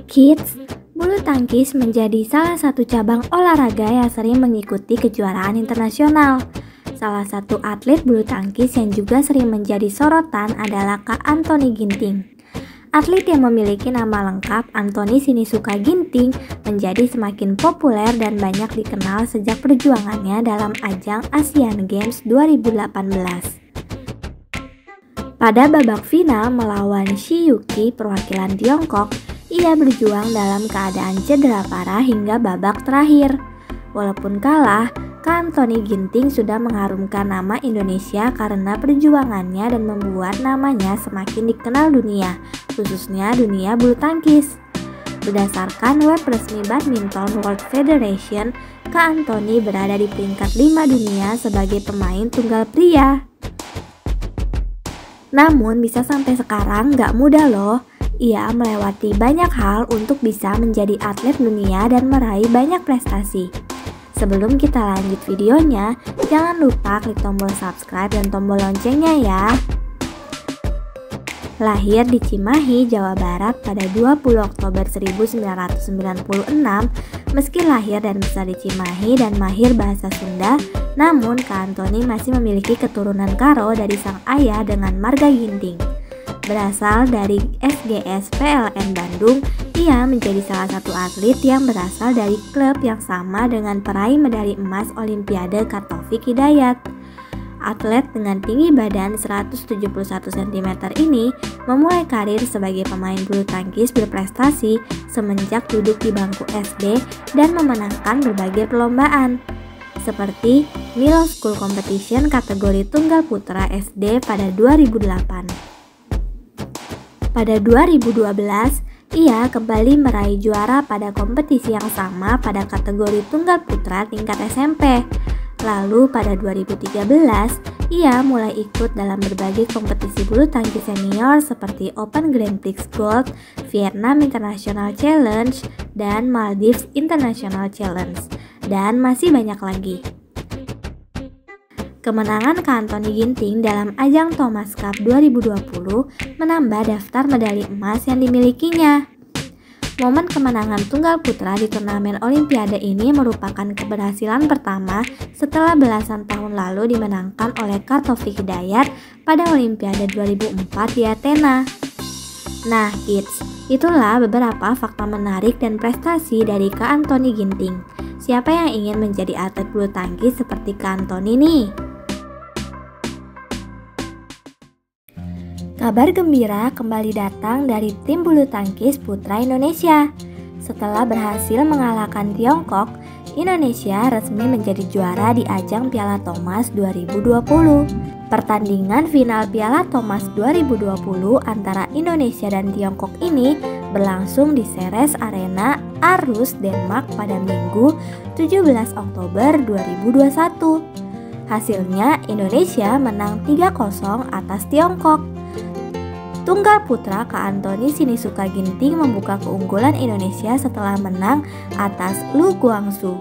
Kids, bulu tangkis menjadi salah satu cabang olahraga yang sering mengikuti kejuaraan internasional. Salah satu atlet bulu tangkis yang juga sering menjadi sorotan adalah Kak Antony Ginting. Atlet yang memiliki nama lengkap Antony Sinisuka Ginting menjadi semakin populer dan banyak dikenal sejak perjuangannya dalam ajang Asian Games 2018. Pada babak final melawan Shi Yuqi perwakilan Tiongkok, ia berjuang dalam keadaan cedera parah hingga babak terakhir. Walaupun kalah, Kak Antony Ginting sudah mengharumkan nama Indonesia karena perjuangannya dan membuat namanya semakin dikenal dunia, khususnya dunia bulu tangkis. Berdasarkan web resmi Badminton World Federation, Kak Antony berada di peringkat 5 dunia sebagai pemain tunggal pria. Namun bisa sampai sekarang gak mudah loh. Ia melewati banyak hal untuk bisa menjadi atlet dunia dan meraih banyak prestasi. Sebelum kita lanjut videonya, jangan lupa klik tombol subscribe dan tombol loncengnya ya. Lahir di Cimahi, Jawa Barat pada 20 Oktober 1996, meski lahir dan besar di Cimahi dan mahir bahasa Sunda, namun Kak Antony masih memiliki keturunan Karo dari sang ayah dengan marga Ginting. Berasal dari SGS PLN Bandung, ia menjadi salah satu atlet yang berasal dari klub yang sama dengan peraih medali emas Olimpiade Taufik Hidayat. Atlet dengan tinggi badan 171 cm ini memulai karir sebagai pemain bulu tangkis berprestasi semenjak duduk di bangku SD dan memenangkan berbagai perlombaan, seperti Middle School Competition kategori tunggal putra SD pada 2008. Pada 2012, ia kembali meraih juara pada kompetisi yang sama pada kategori tunggal putra tingkat SMP. Lalu pada 2013, ia mulai ikut dalam berbagai kompetisi bulu tangkis senior seperti Open Grand Prix Gold, Vietnam International Challenge, dan Maldives International Challenge, dan masih banyak lagi. Kemenangan Kak Antony Ginting dalam ajang Thomas Cup 2020 menambah daftar medali emas yang dimilikinya. Momen kemenangan tunggal putra di turnamen Olimpiade ini merupakan keberhasilan pertama setelah belasan tahun lalu dimenangkan oleh Taufik Hidayat pada Olimpiade 2004 di Athena. Nah kids, itulah beberapa fakta menarik dan prestasi dari Kak Antony Ginting. Siapa yang ingin menjadi atlet bulu tangkis seperti Kak Antony nih? Kabar gembira kembali datang dari tim bulu tangkis putra Indonesia. Setelah berhasil mengalahkan Tiongkok, Indonesia resmi menjadi juara di ajang Piala Thomas 2020. Pertandingan final Piala Thomas 2020 antara Indonesia dan Tiongkok ini berlangsung di Ceres Arena, Aarhus, Denmark pada Minggu 17 Oktober 2021. Hasilnya Indonesia menang 3-0 atas Tiongkok. Tunggal putra Kak Antony Sinisuka Ginting membuka keunggulan Indonesia setelah menang atas Lu Guangzu.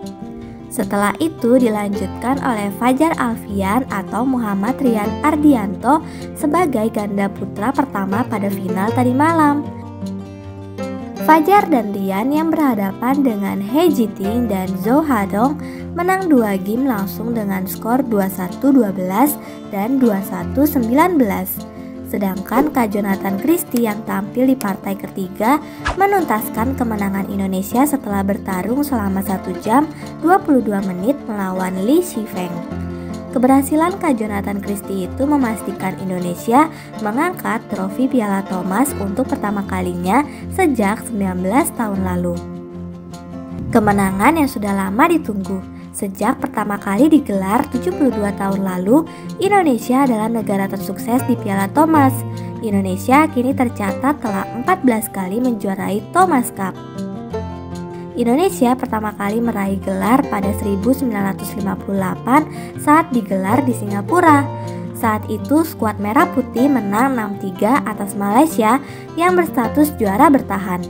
Setelah itu dilanjutkan oleh Fajar Alfian atau Muhammad Rian Ardianto sebagai ganda putra pertama pada final tadi malam. Fajar dan Rian yang berhadapan dengan He Jiting dan Zhou Hadong menang 2 game langsung dengan skor 21-12 dan 21-19. Sedangkan Kak Jonathan Christie yang tampil di partai ketiga menuntaskan kemenangan Indonesia setelah bertarung selama 1 jam 22 menit melawan Li Shifeng. Keberhasilan Kak Jonathan Christie itu memastikan Indonesia mengangkat trofi Piala Thomas untuk pertama kalinya sejak 19 tahun lalu. Kemenangan yang sudah lama ditunggu. Sejak pertama kali digelar 72 tahun lalu, Indonesia adalah negara tersukses di Piala Thomas. Indonesia kini tercatat telah 14 kali menjuarai Thomas Cup. Indonesia pertama kali meraih gelar pada 1958 saat digelar di Singapura. Saat itu skuad merah putih menang 6-3 atas Malaysia yang berstatus juara bertahan.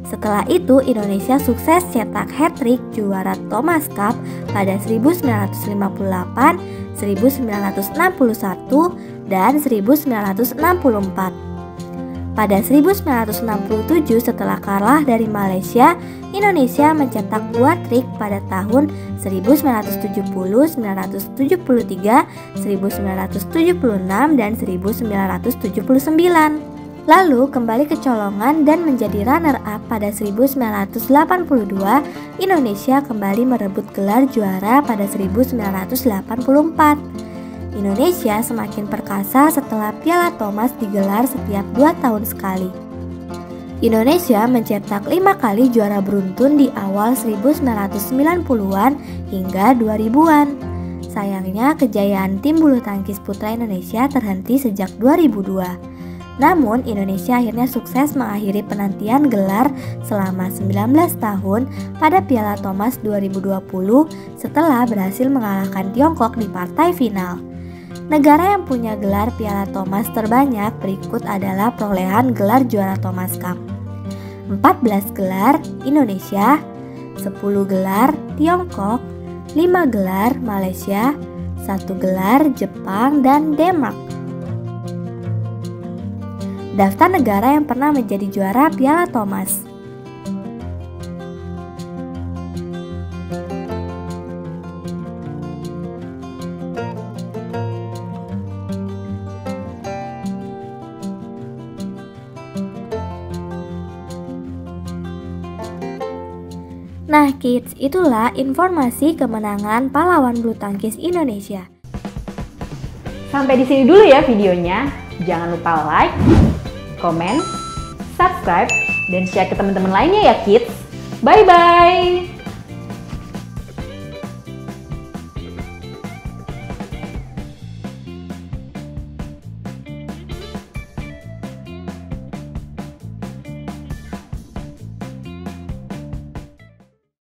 Setelah itu Indonesia sukses cetak hat-trick juara Thomas Cup pada 1958, 1961, dan 1964. Pada 1967 setelah kalah dari Malaysia, Indonesia mencetak 2 trik pada tahun 1970, 1973, 1976, dan 1979. Lalu kembali kecolongan dan menjadi runner-up pada 1982, Indonesia kembali merebut gelar juara pada 1984. Indonesia semakin perkasa setelah Piala Thomas digelar setiap 2 tahun sekali. Indonesia mencetak 5 kali juara beruntun di awal 1990-an hingga 2000-an. Sayangnya kejayaan tim bulu tangkis putra Indonesia terhenti sejak 2002. Namun Indonesia akhirnya sukses mengakhiri penantian gelar selama 19 tahun pada Piala Thomas 2020 setelah berhasil mengalahkan Tiongkok di partai final. Negara yang punya gelar Piala Thomas terbanyak berikut adalah perolehan gelar juara Thomas Cup. 14 gelar Indonesia, 10 gelar Tiongkok, 5 gelar Malaysia, 1 gelar Jepang dan Denmark. Daftar negara yang pernah menjadi juara Piala Thomas. Nah kids, itulah informasi kemenangan pahlawan bulu tangkis Indonesia. Sampai di sini dulu ya videonya. Jangan lupa like, komen, subscribe, dan share ke teman-teman lainnya ya kids. Bye-bye!